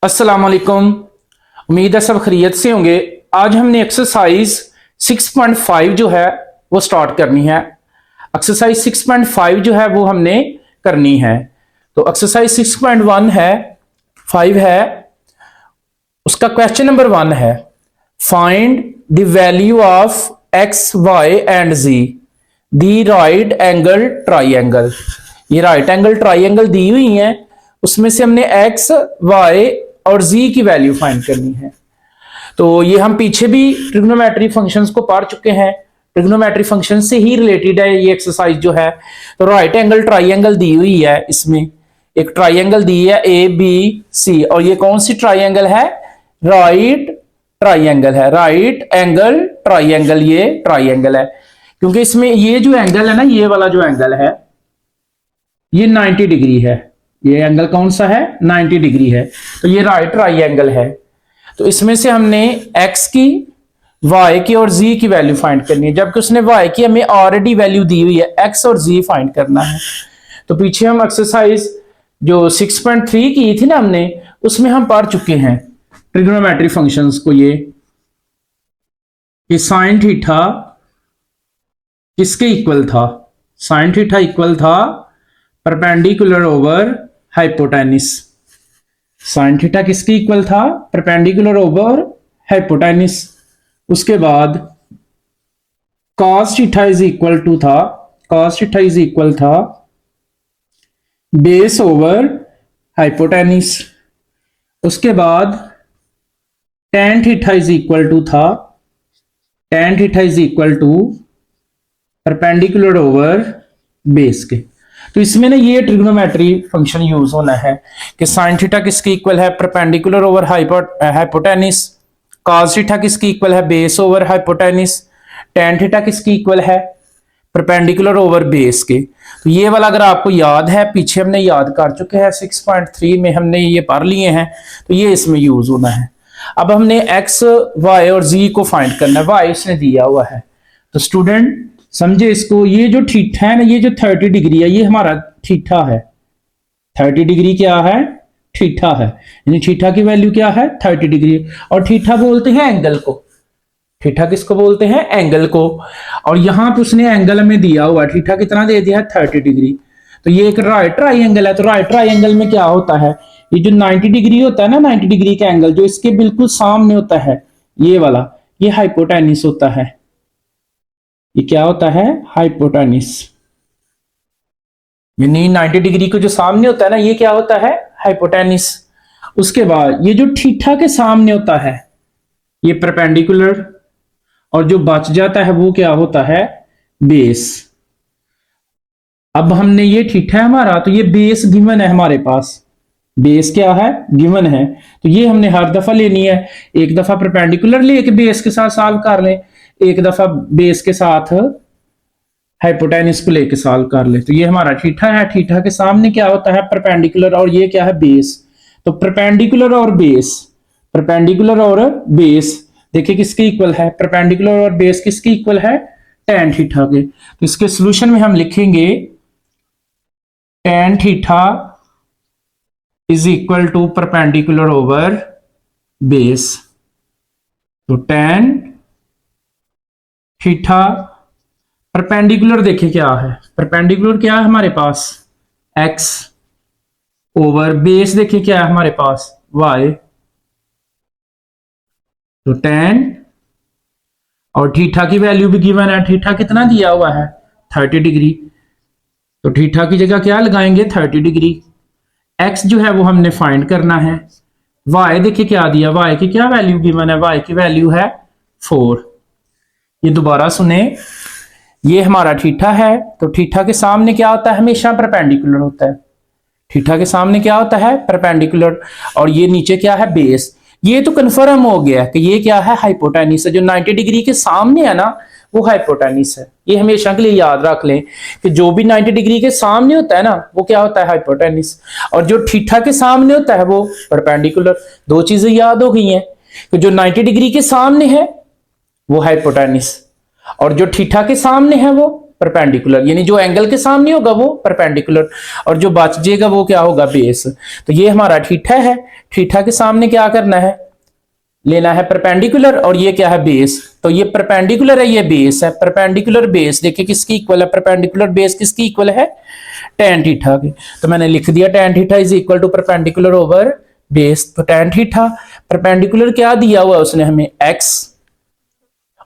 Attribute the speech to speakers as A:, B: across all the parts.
A: अस्सलाम वालेकुम। उम्मीद है सब खैरियत से होंगे। आज हमने एक्सरसाइज 6.5 जो है वो स्टार्ट करनी है। एक्सरसाइज 6.5 जो है वो हमने करनी है। तो एक्सरसाइज 6.1 है, 5 है, उसका क्वेश्चन नंबर 1 है, find the value of x y and z the right angle triangle. ये राइट एंगल ट्राइंगल दी हुई है, उसमें से हमने एक्स वाई और जी की वैल्यू फाइंड करनी है। तो ये हम पीछे भी ट्रिग्नोमेट्री फंक्शंस को पढ़ चुके हैं, ट्रिग्नोमेट्री फंक्शन से ही रिलेटेड है ये एक्सरसाइज जो है। तो राइट एंगल ट्राइंगल दी हुई है, इसमें एक ट्राइंगल दी है ए बी सी, और ये कौन सी ट्राइंगल है? राइट ट्राइंगल है, राइट एंगल ट्राइंगल ये ट्राइंगल है। क्योंकि इसमें ये जो एंगल है ना, ये वाला जो एंगल है ये 90 डिग्री है। ये एंगल कौन सा है? 90 डिग्री है। तो ये राइट ट्राइंगल है। तो इसमें से हमने x की, y की और z की वैल्यू फाइंड करनी है, जबकि उसने y की हमें ऑलरेडी वैल्यू दी हुई है, x और z फाइंड करना है। तो पीछे हम एक्सरसाइज जो 6.3 की थी ना हमने, उसमें हम पढ़ चुके हैं ट्रिग्नोमेट्री फंक्शंस को। ये कि साइन थीटा किसके इक्वल था? साइन थीटा इक्वल था perpendicular over hypotenuse. Sine theta किसके इक्वल था? Perpendicular over hypotenuse. उसके बाद cos theta is equal to था, cos थीटा इज इक्वल था बेस ओवर हाइपोटेनिस। उसके बाद tan theta is equal to था, tan theta is equal to perpendicular over base के। तो इसमें ना ये ट्रिग्नोमेट्री फंक्शन यूज होना है कि साइन थीटा किसके इक्वल है? Perpendicular over hypotenuse. cos theta किसके इक्वल है? Base over hypotenuse. tan theta किसके इक्वल है? परपेंडिकुलर ओवर बेस के। तो ये वाला अगर आपको याद है, पीछे हमने याद कर चुके हैं, 6.3 में हमने ये पढ़ लिए हैं, तो ये इसमें यूज होना है। अब हमने x, y और z को फाइंड करना है। y इसने दिया हुआ है, तो स्टूडेंट समझे इसको। ये जो थीटा है ना, ये जो 30 डिग्री है, ये हमारा थीटा है। 30 डिग्री क्या है? थीटा है। यानी थीटा की वैल्यू क्या है? 30 डिग्री। और थीटा बोलते हैं एंगल को। थीटा किसको बोलते हैं? एंगल को। और यहां पे उसने एंगल हमें दिया हुआ, थीटा कितना दे दिया है? 30 डिग्री। तो ये एक राइट ट्राइंगल है। तो राइट ट्राइंगल में क्या होता है? ये जो 90 डिग्री होता है ना, 90 डिग्री का एंगल जो इसके बिल्कुल सामने होता है, ये वाला, ये हाइपोटेनिस होता है। ये क्या होता है? हाइपोटेनिस। यानी 90 डिग्री को जो सामने होता है ना, ये क्या होता है? हाइपोटेनिस। उसके बाद ये जो थीटा के सामने होता है, ये परपेंडिकुलर, और जो बच जाता है वो क्या होता है? बेस। अब हमने ये थीटा है हमारा, तो ये बेस गिवन है हमारे पास। बेस क्या है? गिवन है। तो ये हमने हर दफा लेनी है। एक दफा परपेंडिकुलर लेके बेस के साथ सॉल्व कर लें, एक दफा बेस के साथ हाइपोटेनिस को लेके सॉल्व कर ले। तो ये हमारा थीटा है। थीटा के सामने क्या होता है? परपेंडिकुलर, और ये क्या है? बेस। तो परपेंडिकुलर और बेस, परपेंडिकुलर और बेस देखिए किसके इक्वल है? परपेंडिकुलर और बेस किसके इक्वल है? tan थीटा के। तो इसके सॉल्यूशन में हम लिखेंगे tan theta is equal to perpendicular over base. तो tan थीटा परपेंडिकुलर देखिए क्या है? परपेंडिकुलर क्या है हमारे पास? x ओवर बेस देखिए क्या है हमारे पास? y। तो tan, और थीटा की वैल्यू भी गिवन है। थीटा कितना दिया हुआ है? 30 डिग्री। तो थीटा की जगह क्या लगाएंगे? 30 डिग्री। x जो है वो हमने फाइंड करना है। y देखिए क्या दिया? y की क्या वैल्यू गिवन है? y की वैल्यू है 4। ये दोबारा सुने, ये हमारा थीटा है। तो थीटा के सामने क्या होता है? हमेशा परपेंडिकुलर होता है। थीटा के सामने क्या होता है? परपेंडिकुलर। और ये नीचे क्या है? बेस। ये तो कंफर्म हो गया कि ये क्या है? हाइपोटेनिस है। जो 90 डिग्री के सामने है ना, वो हाइपोटेनिस है। ये हमेशा के लिए याद रख लें कि जो भी 90 डिग्री के सामने होता है ना, वो क्या होता है? हाइपोटेनिस। और जो थीटा के सामने होता है वो परपेंडिकुलर। दो चीजें याद हो गई हैं कि जो 90 डिग्री के सामने है वो हाइपोटेनिस, और जो थीटा के सामने है वो परपेंडिकुलर, यानी जो एंगल के सामने होगा वो परपेंडिकुलर और जो बच जाएगा वो क्या होगा, बेस। तो ये हमारा थीटा है, थीटा के सामने क्या करना है, लेना है परपेंडिकुलर, और ये क्या है, बेस। तो ये परपेंडिकुलर है, ये बेस है। परपेंडिकुलर बेस देखिए किसकी इक्वल है, परपेंडिकुलर बेस किसकी इक्वल है, tan थीटा के। तो मैंने लिख दिया tan theta is equal to perpendicular over base. तो tan थीटा परपेंडिकुलर क्या दिया हुआ है उसने हमें, x,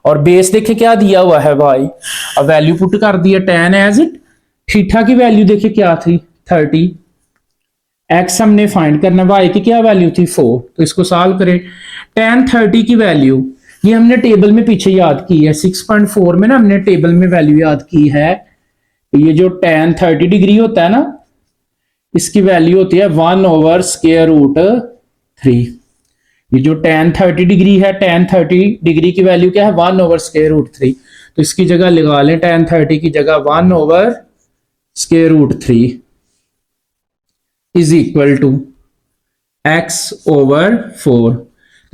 A: और बेस देखिए क्या दिया हुआ है, y। अब वैल्यू पुट कर दिया tan एज इट, थीटा की वैल्यू देखिए क्या थी 30, x हमने फाइंड करना, y की क्या वैल्यू थी 4। तो इसको सॉल्व करें, tan 30 की वैल्यू ये हमने टेबल में पीछे याद की है, 6.4 में ना हमने टेबल में वैल्यू याद की है। ये जो tan 30 डिग्री होता है ना, इसकी वैल्यू होती है 1/√3। ये जो tan 30 डिग्री है, tan 30 डिग्री की वैल्यू क्या है, 1/√3। तो इसकी जगह लगा लें, tan 30 की जगह 1/√3 इज इक्वल टू x/4।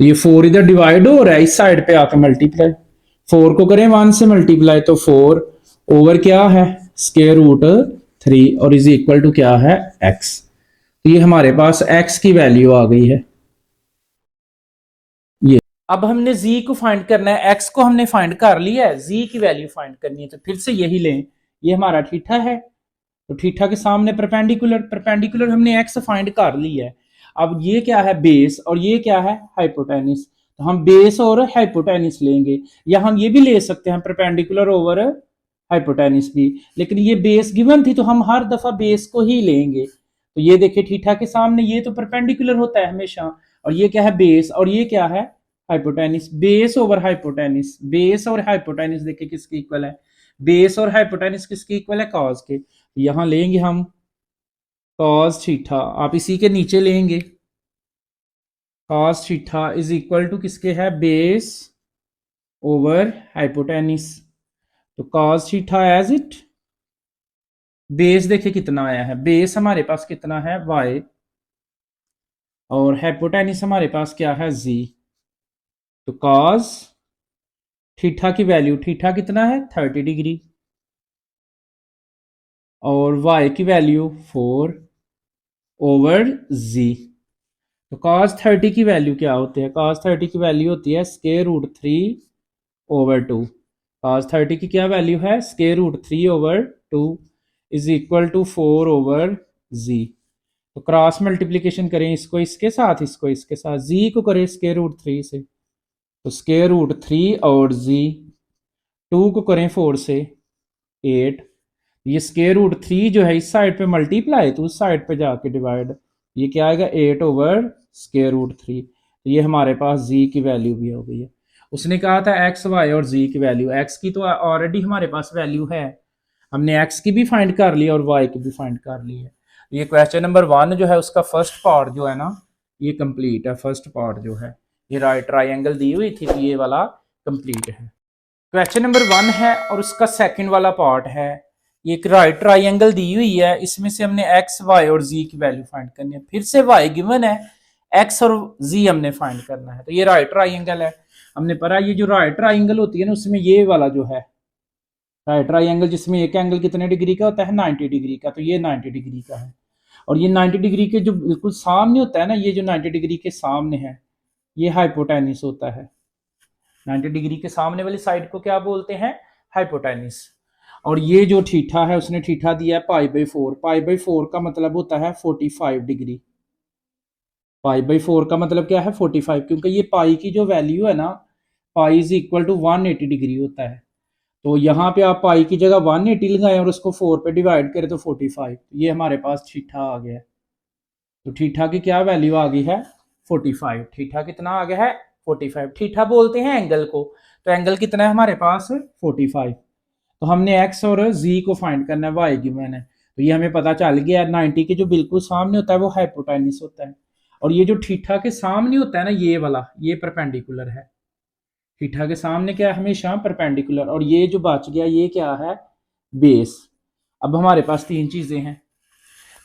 A: तो ये 4 इधर डिवाइड हो रहा है, इस साइड पे आकर मल्टीप्लाई, 4 को करें 1 से मल्टीप्लाई, तो 4 ओवर क्या है, √3, और इज इक्वल टू क्या है, x। तो ये हमारे पास x की वैल्यू आ गई है ये। अब हमने z को फाइंड करना है, x को हमने फाइंड कर लिया है, z की वैल्यू फाइंड करनी है। तो फिर से यही लें, ये हमारा थीटा है, तो थीटा के सामने परपेंडिकुलर, परपेंडिकुलर हमने x फाइंड कर लिया है। अब ये क्या है, बेस, और ये क्या है, हाइपोटेनिस। तो हम बेस और हाइपोटेनिस लेंगे, या हम ये भी ले सकते हैं परपेंडिकुलर ओवर हाइपोटेनिस भी, लेकिन ये बेस गिवन थी तो हम हर दफा बेस को ही लेंगे। तो ये देखिए थीटा के सामने ये तो परपेंडिकुलर होता है हमेशा, और ये क्या है, बेस, और ये क्या है, hypotenuse. Base over hypotenuse, base और हाइपोटेनिस देखिए किसकी इक्वल है, बेस और हाइपोटेनिस किसकी इक्वल है, कॉस के। यहां लेंगे हम कॉस थीटा, आप इसी के नीचे लेंगे, cos theta is equal to किसके है, बेस ओवर हाइपोटेनिस। तो cos theta as it, base देखिए कितना आया है, बेस हमारे पास कितना है, y, और हाइपोटेनिस हमारे पास क्या है, z। तो कॉस थीटा की वैल्यू, थीटा कितना है 30 डिग्री, और y की वैल्यू 4 ओवर z। तो cos 30 की वैल्यू क्या होती है, cos 30 की वैल्यू होती है √3/2। cos 30 की क्या वैल्यू है, √3/2 इज इक्वल टू 4/z। तो क्रॉस मल्टीप्लीकेशन करें, इसको इसके साथ, इसको इसके साथ, z को करें √3 से, तो √3 और z, 2 को करें 4 से 8, ये √3 जो है इस साइड पे मल्टीप्लाई, तो उस साइड पे जाके डिवाइड, ये क्या आएगा 8/√3। तो ये हमारे पास z की वैल्यू भी हो गई है। उसने कहा था x, y और z की वैल्यू, x की तो ऑलरेडी हमारे पास वैल्यू है, हमने x की भी फाइंड कर ली और y की भी फाइंड कर ली है। ये क्वेश्चन नंबर 1 जो है उसका फर्स्ट पार्ट जो है ना, ये कंप्लीट है। फर्स्ट पार्ट जो है, ये राइट ट्राइंगल दी हुई थी, तो ये वाला कंप्लीट है। क्वेश्चन नंबर 1 है और उसका सेकंड वाला पार्ट है, ये एक राइट ट्राइंगल दी हुई है, इसमें से हमने x, y और z की वैल्यू फाइंड करनी है। फिर से y गिवन है, x और z हमने फाइंड करना है। तो ये राइट ट्राइंगल है, हमने पढ़ा ये जो राइट ट्राइंगल होती है ना, उसमें ये वाला जो है राइट ट्राइंगल, जिसमें एक एंगल कितने डिग्री का होता है, 90 डिग्री का, तो ये 90 डिग्री का है। और ये 90 डिग्री के जो बिल्कुल सामने होता है ना, ये जो 90 डिग्री के सामने है, ये हाइपोटेनिस होता है। 90 डिग्री के सामने वाली साइड को क्या बोलते हैं, हाइपोटेनिस। और ये जो थीटा है, उसने थीटा दिया है π/4, π/4 का मतलब होता है 45 डिग्री, π/4 का मतलब क्या है 45, क्योंकि ये पाई की जो वैल्यू है ना, pi is equal to 180 degree होता है। तो यहाँ पे आप पाई की जगह 180 लगाएं और उसको 4 पे डिवाइड करें तो 45, ये हमारे पास थीटा आ गया। तो थीटा की क्या वैल्यू आ गई है, 45। थीटा कितना आ गया है, 45। थीटा बोलते हैं एंगल को, तो एंगल कितना है हमारे पास, 45। तो हमने x और z को फाइंड करना है, y गिवन है। तो ये हमें पता चल गया, 90 के जो बिल्कुल सामने होता है वो हाइपोटेनिस होता है, और ये जो थीटा के सामने होता है ना, ये वाला, ये परपेंडिकुलर है। थीटा के सामने क्या है, हमेशा परपेंडिकुलर, और ये जो बच गया ये क्या है, बेस। अब हमारे पास तीन चीजें हैं,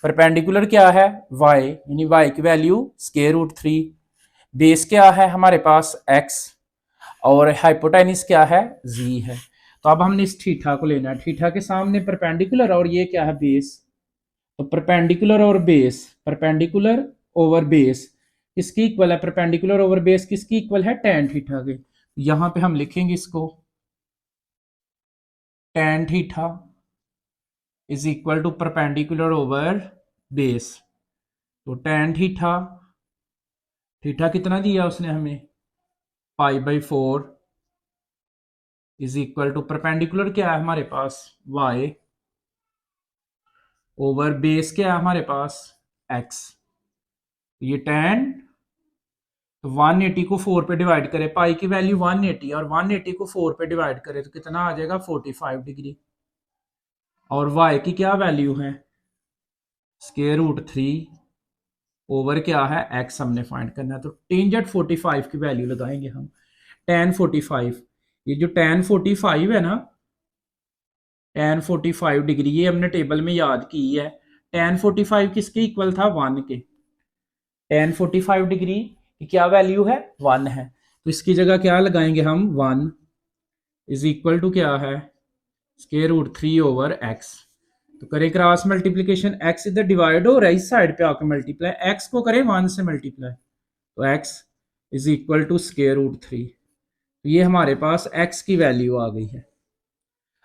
A: परपेंडिकुलर क्या है, y, यानी y की वैल्यू √3, बेस क्या है हमारे पास x, और हाइपोटेनिस क्या है, z है। तो अब हमने इस थीटा को लेना है, थीटा के सामने परपेंडिकुलर और ये क्या है बेस, तो परपेंडिकुलर और बेस, परपेंडिकुलर ओवर बेस किसकी इक्वल है, परपेंडिकुलर ओवर बेस किसकी इक्वल है, टेन थीटा के। यहां पे हम लिखेंगे इसको tan theta is equal to perpendicular over base. तो टेन थीटा, थीटा कितना दिया उसने हमें, π/4 इज इक्वल टू परपेंडिकुलर क्या है हमारे पास y ओवर बेस क्या है हमारे पास x। ये टेन, तो 180 को 4 पे डिवाइड करें, पाई की वैल्यू 180 और 180 को 4 पे डिवाइड करें तो कितना आ जाएगा 45 डिग्री। और y की क्या वैल्यू है, √3 ओवर क्या है x हमने फाइंड करना है। तो टेंजेंट 45 की वैल्यू लगाएंगे हम, tan 45, ये जो tan 45 है ना, tan 45 डिग्री, ये हमने टेबल में याद की है। tan 45 किसके इक्वल था, 1 के। tan 45 डिग्री की क्या वैल्यू है, 1 है। तो इसकी जगह क्या लगाएंगे हम, 1 इज इक्वल टू क्या है, √3 ओवर x। तो करें क्रॉस मल्टीप्लीकेशन, x इधर डिवाइड हो रहा है, इस साइड पे आकर मल्टीप्लाई, x को करें 1 से मल्टीप्लाई, तो x इज इक्वल टू √3। तो ये हमारे पास x की वैल्यू आ गई है।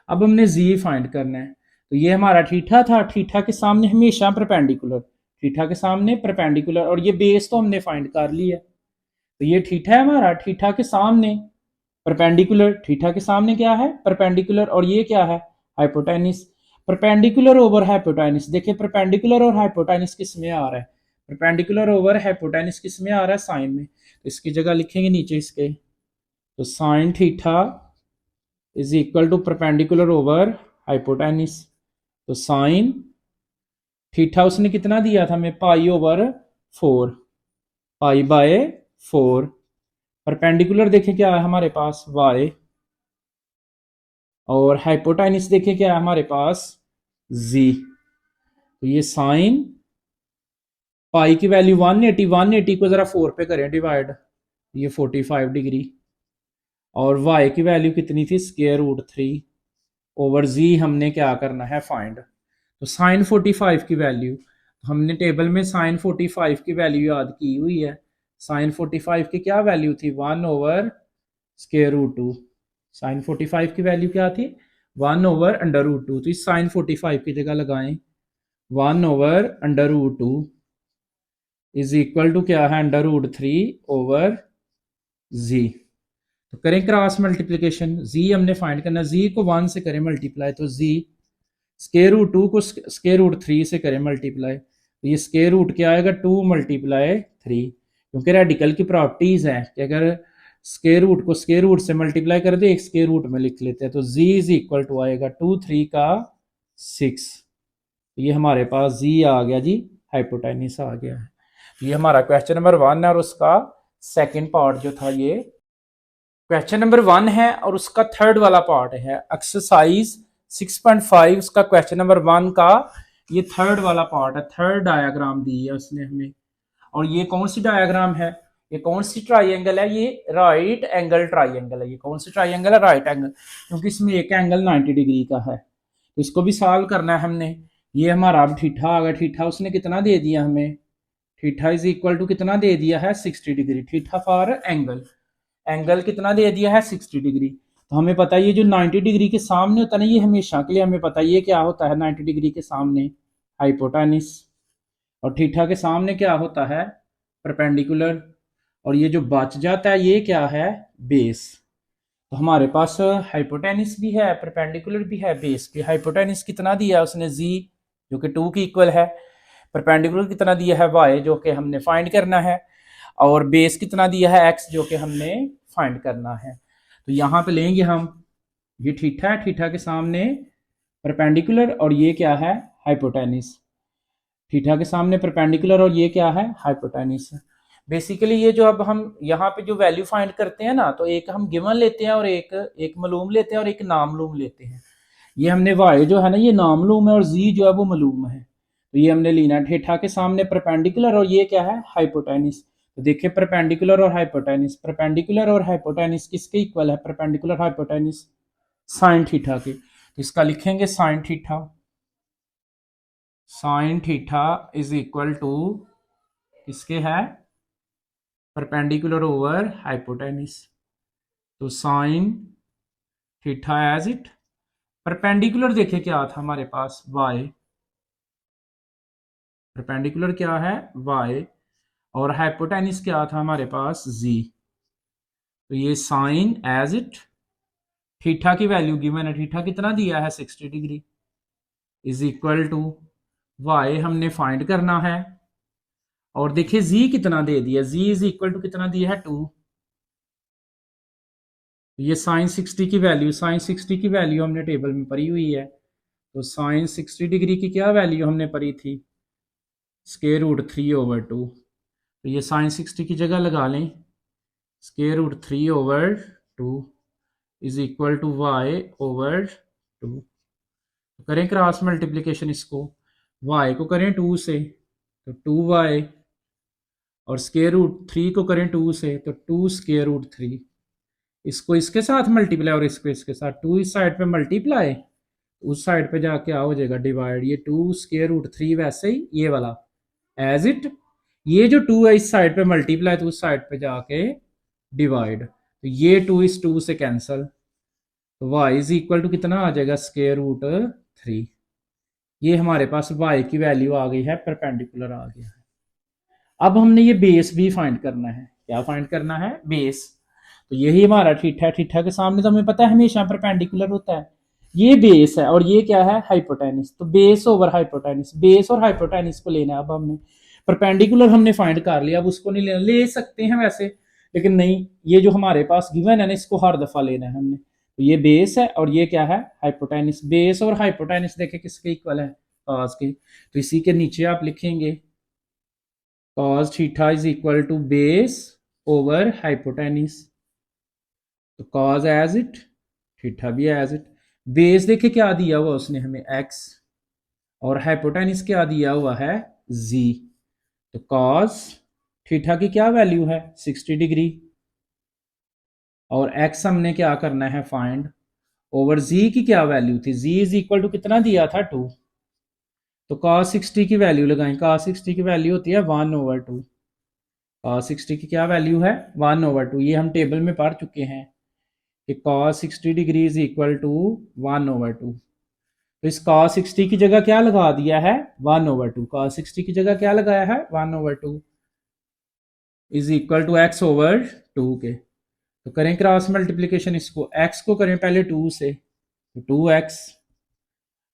A: अब हमने z फाइंड करना है। तो ये हमारा थीटा था, थीटा के सामने हमेशा परपेंडिकुलर, थीटा के सामने परपेंडिकुलर, और ये बेस तो हमने फाइंड कर लिया। तो ये थीटा है हमारा, थीटा के सामने परपेंडिकुलर, थीटा के सामने क्या है, परपेंडिकुलर, और ये क्या है, हाइपोटेनिस। परपेंडिकुलर ओवर हाइपोटेनिस, देखिए परपेंडिकुलर और हाइपोटेनिस किस में आ रहा है, परपेंडिकुलर ओवर हाइपोटेनिस किस में आ रहा है, साइन में। तो इसकी जगह लिखेंगे नीचे इसके, तो sine theta is equal to perpendicular over hypotenuse. तो साइन थीटा उसने कितना दिया था हमें, π/4, π/4। परपेंडिकुलर देखे क्या है हमारे पास y, और हाइपोटेनिस देखे क्या है हमारे पास z। तो ये साइन पाई की वैल्यू 180, 180 को जरा 4 पे करें डिवाइड, ये 45 डिग्री, और y की वैल्यू कितनी थी, √3 ओवर z हमने क्या करना है फाइंड। तो साइन 45 की वैल्यू, हमने टेबल में साइन 45 की वैल्यू याद की हुई है। साइन 45 की क्या वैल्यू थी, 1 ओवर √2। साइन 45 की वैल्यू क्या थी, 1 ओवर √2। तो इस साइन 45 की जगह लगाएं 1 ओवर √2 इज इक्वल टू क्या है, √3 ओवर z। तो करें क्रॉस मल्टीप्लीकेशन, z हमने फाइंड करना, z को 1 से करें मल्टीप्लाई, तो z √2 को √3 से करें मल्टीप्लाई, तो ये स्केयर रूट क्या आएगा, 2 × 3, क्योंकि रेडिकल की प्रॉपर्टीज है कि अगर स्केयर रूट को स्केयर रूट से मल्टीप्लाई कर दे, एक स्केयर रूट में लिख लेते हैं। तो z इज इक्वल टू आएगा 2 3 का 6। ये हमारे पास z आ गया जी, हाइपोटेनिस आ गया है। ये हमारा क्वेश्चन नंबर 1 है, और उसका सेकंड पार्ट जो था ये क्वेश्चन नंबर 1 है, और उसका थर्ड वाला पार्ट है एक्सरसाइज 6.5, उसका क्वेश्चन नंबर 1 का ये थर्ड वाला पार्ट है। थर्ड डायग्राम दी है उसने हमें, और ये कौन सी डायग्राम है, ये कौन सी ट्राइंगल है, ये राइट एंगल ट्राइंगल है। ये कौन सी ट्राइंगल है, राइट एंगल, क्योंकि इसमें एक एंगल 90 डिग्री का है। तो इसको भी सॉल्व करना है हमने। ये हमारा अब थीटा आ गया, थीटा उसने कितना दे दिया हमें, थीटा इज इक्वल टू कितना दे दिया है, 60 degree. Theta for angle, angle कितना दे दिया है, 60 डिग्री। तो हमें पता है ये जो 90 डिग्री के सामने होता है ना, ये हमेशा के लिए हमें पता है ये क्या होता है, 90 डिग्री के सामने हाइपोटेनिस, और थीटा के सामने क्या होता है, परपेंडिकुलर, और ये जो बच जाता है ये क्या है, बेस। तो हमारे पास हाइपोटेनिस भी है, परपेंडिकुलर भी है, बेस भी। हाइपोटेनिस कितना दिया उसने, z जो कि 2 की इक्वल है, परपेंडिकुलर कितना दिया है, y जो कि हमने फाइंड करना है, और बेस कितना दिया है, x जो कि हमने फाइंड करना है। तो यहाँ पे लेंगे हम, ये थीटा है, थीटा के सामने परपेंडिकुलर, और ये क्या है, हाइपोटेनिस। थीटा के सामने परपेंडिकुलर, और ये क्या है, हाइपोटेनिस। बेसिकली ये जो अब हम यहाँ पे जो वैल्यू फाइंड करते हैं ना, तो एक हम गिवन लेते हैं, और एक मालूम लेते हैं, और एक नामलूम लेते हैं। ये हमने y जो है ना ये नामलूम है, और z जो है वो मालूम है। तो ये हमने लेना थीटा के सामने परपेंडिकुलर, और ये क्या है, हाइपोटेनिस। तो देखिए परपेंडिकुलर और हाइपोटेनिस, परपेंडिकुलर और हाइपोटेनिस किसके इक्वल है, परपेंडिकुलर हाइपोटेनिस साइन थीटा के, तो इसका लिखेंगे sine theta, sine theta is equal to किसके है, परपेंडिकुलर ओवर हाइपोटेनिस। तो sine theta as it, perpendicular देखे क्या था हमारे पास y, परपेंडिकुलर क्या है y, और हाइपोटेनिस क्या था हमारे पास z। तो ये साइन एज इट, थीटा की वैल्यू गिवन है, थीटा कितना दिया है 60 degree, is equal to y हमने फाइंड करना है, और देखिए z कितना दे दिया, z इज इक्वल टू कितना दिया है 2। ये साइन 60 की वैल्यू, साइन 60 की वैल्यू हमने टेबल में पढ़ी हुई है। तो साइन 60 डिग्री की क्या वैल्यू हमने पढ़ी थी, स्क्वायर रूट 3/2। तो ये साइन 60 की जगह लगा लें, square root 3/2 is equal to y/2। तो करें क्रॉस मल्टीप्लीकेशन, इसको y को करें 2 से तो 2y, और स्क्वायर रूट 3 को करें 2 से तो 2 स्क्वायर रूट 3। इसको इसके साथ मल्टीप्लाई और इसको इसके साथ, 2 इस साइड पे मल्टीप्लाई, उस साइड पे जाके क्या हो जाएगा डिवाइड, ये 2 स्क्वायर रूट 3 वैसे ही ये वाला एज इट, ये जो 2 है इस साइड पे मल्टीप्लाई तो उस साइड पे जाके डिवाइड, तो ये 2 इस 2 से कैंसल, तो y इज इक्वल टू कितना आ जाएगा स्क्वायर रूट 3। ये हमारे पास y की वैल्यू आ गई है, परपेंडिकुलर आ गया है। अब हमने ये बेस भी फाइंड करना है, क्या फाइंड करना है, बेस। तो यही हमारा थीटा, थीटा के सामने तो हमें पता है हमेशा परपेंडिकुलर होता है, ये बेस है और ये क्या है हाइपोटेनिस, तो बेस ओवर हाइपोटेनिस, बेस और हाइपोटेनिस को लेना है। अब हमने परपेंडिकुलर हमने फाइंड कर लिया, अब उसको नहीं लेना, ले सकते हैं वैसे लेकिन नहीं, ये जो हमारे पास गिवन है ना इसको हर दफा लेना है हमने। तो ये बेस है और ये क्या है हाइपोटेनिस, बेस और हाइपोटेनिस देखे किसके इक्वल है, कॉस के। तो इसी के नीचे आप लिखेंगे cos theta is equal to base over hypotenuse. तो cos एज इट, थीटा भी एज इट, बेस देखे क्या दिया हुआ उसने हमें x, और हाइपोटेनिस क्या दिया हुआ है z। तो cos थीटा की क्या वैल्यू है 60 डिग्री, और x हमने क्या करना है फाइंड, ओवर z की क्या वैल्यू थी, z इज इक्वल टू कितना दिया था 2। तो cos 60 की वैल्यू लगाएं, cos 60 की वैल्यू होती है 1/2, cos 60 की क्या वैल्यू है 1/2, ये हम टेबल में पढ़ चुके हैं कि cos 60 degree is equal to 1/2। तो इस cos 60 की जगह क्या लगा दिया है 1/2, cos 60 की जगह क्या लगाया है 1/2 इज इक्वल टू x/2 के। तो करें क्रॉस मल्टीप्लीकेशन, इसको x को करें पहले 2 से तो 2x,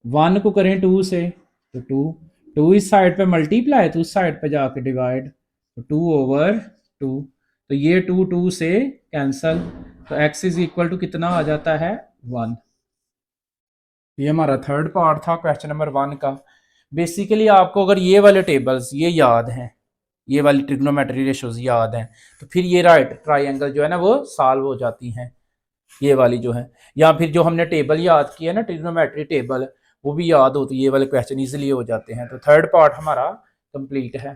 A: 1 को करें 2 से तो 2, 2 इस साइड पे मल्टीप्लाई तो उस साइड पे जाके डिवाइड, तो 2/2, तो ये 2 2 से कैंसल, तो x इज इक्वल टू कितना आ जाता है 1। ये हमारा थर्ड पार्ट था क्वेश्चन नंबर 1 का। बेसिकली आपको अगर ये वाले टेबल्स ये याद हैं, ये वाली ट्रिग्नोमेट्री रेशोज याद हैं, तो फिर ये राइट ट्राइंगल जो है ना वो सॉल्व हो जाती हैं, ये वाली जो है, या फिर जो हमने टेबल याद किया ना ट्रिग्नोमेट्री टेबल वो भी याद हो तो ये वाले क्वेश्चन इजीली हो जाते हैं। तो थर्ड पार्ट हमारा कंप्लीट है।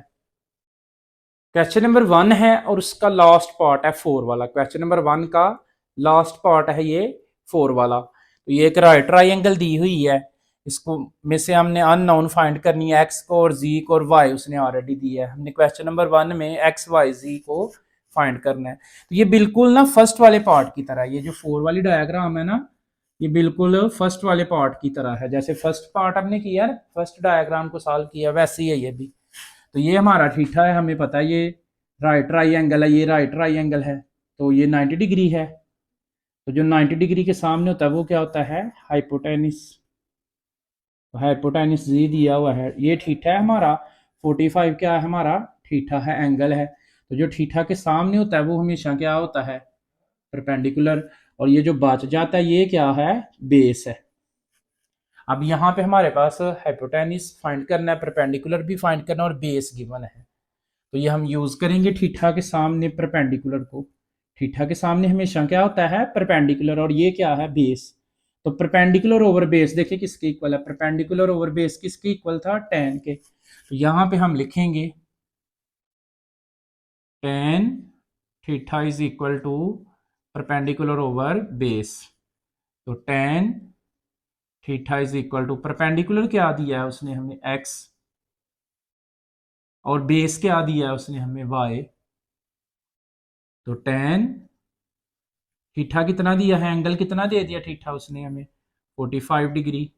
A: क्वेश्चन नंबर 1 है और उसका लास्ट पार्ट है 4 वाला, क्वेश्चन नंबर 1 का लास्ट पार्ट है ये 4 वाला। तो ये एक राइट ट्राइंगल दी हुई है, इसको में से हमने अननोन फाइंड करनी है, एक्स को और जी को और वाई उसने ऑलरेडी दिया है, हमने क्वेश्चन नंबर 1 में एक्स वाई जी को फाइंड करना है। तो ये बिल्कुल ना फर्स्ट वाले पार्ट की तरह, ये जो 4 वाली डायग्राम है ना ये बिल्कुल फर्स्ट वाले पार्ट की तरह है, जैसे फर्स्ट पार्ट हमने किया ना फर्स्ट डायग्राम को सॉल्व किया वैसे ही है ये भी। तो ये हमारा थीटा है, हमें पता है ये राइट ट्राइंगल है, ये राइट ट्राइंगल है, तो ये 90 डिग्री है, तो जो 90 डिग्री के सामने होता है वो क्या होता है हाइपोटेनिस, तो हाइपोटेनिस जी दिया हुआ है, ये थीटा है हमारा, 45 क्या है हमारा थीटा है एंगल है, तो जो थीटा के सामने होता है वो हमेशा क्या होता है परपेंडिकुलर, और ये जो बच जाता है ये क्या है बेस है। अब यहाँ पे हमारे पास हाइपोटेनिस फाइंड करना है, परपेंडिकुलर भी फाइंड करना और बेस गिवन है, तो ये हम यूज करेंगे थीटा के सामने परपेंडिकुलर को, थीटा के सामने हमेशा क्या होता है परपेंडिकुलर, और ये क्या है बेस। तो परपेंडिकुलर ओवर बेस देखिए किसके इक्वल है, परपेंडिकुलर ओवर बेस किसके इक्वल था tan के। तो यहाँ पे हम लिखेंगे tan theta is equal to perpendicular over base. तो tan theta is equal to, perpendicular क्या दिया है उसने हमें x, और बेस क्या दिया है उसने हमें y। तो tan थीटा कितना दिया है, एंगल कितना दे दिया थीटा उसने हमें 45 डिग्री,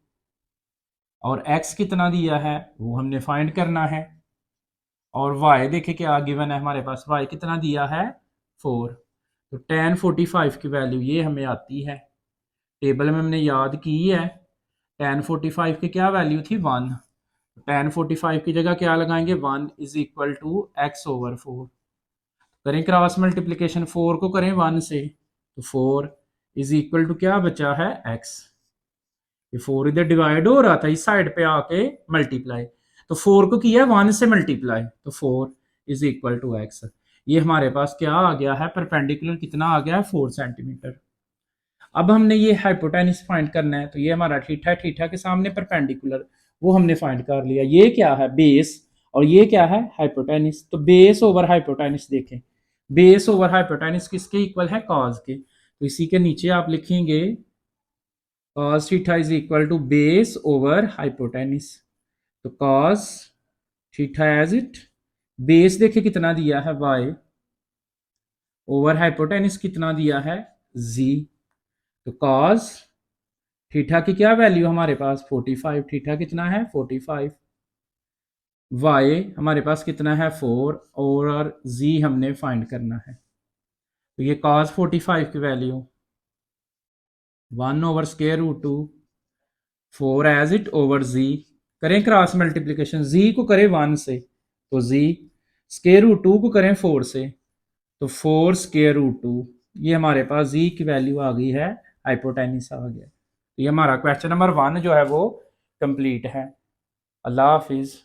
A: और x कितना दिया है वो हमने फाइंड करना है, और y देखे क्या गिवन है हमारे पास, y कितना दिया है 4। तो tan 45 की वैल्यू ये हमें आती है, टेबल में हमने याद की है। tan 45 की क्या वैल्यू थी 1, tan 45 की जगह क्या लगाएंगे 1 इज इक्वल टू x/4। करें क्रॉस मल्टीप्लीकेशन, 4 को करें 1 से, तो 4 इज इक्वल टू क्या बचा है x। ये 4 इधर डिवाइड हो रहा था, इस साइड पे आके मल्टीप्लाई, तो 4 को किया 1 से मल्टीप्लाई, तो 4 इज इक्वल टू x। ये हमारे पास क्या आ गया है, परपेंडिकुलर कितना आ गया है 4 सेंटीमीटर। अब हमने ये हाइपोटेनिस फाइंड करना है, तो ये हमारा थीटा है, थीटा के सामने परपेंडिकुलर, वो हमने फाइंड कर लिया। ये क्या है बेस, और ये क्या है हाइपोटेनिस। तो बेस ओवर हाइपोटेनिस देखें, बेस ओवर हाइपोटेनिस किसके इक्वल है, कॉज के। तो इसी के नीचे आप लिखेंगे cos theta is equal to base over hypotenuse. तो cos theta as it, base देखे कितना दिया है y, ओवर हाइपोटेनिस कितना दिया है z। तो cos थीटा की क्या वैल्यू हमारे पास 45, थीटा कितना है 45, y हमारे पास कितना है 4, और z हमने फाइंड करना है। तो ये cos 45 की value 1/√2 4 as it over z, करें क्रॉस मल्टीप्लीकेशन, z को करें 1 से तो z, √2 को करें 4 से तो 4 √2। ये हमारे पास z की वैल्यू आ गई है, हाइपोटेनिस आ गया। तो ये हमारा क्वेश्चन नंबर 1 जो है वो कंप्लीट है। अल्लाह हाफिज़।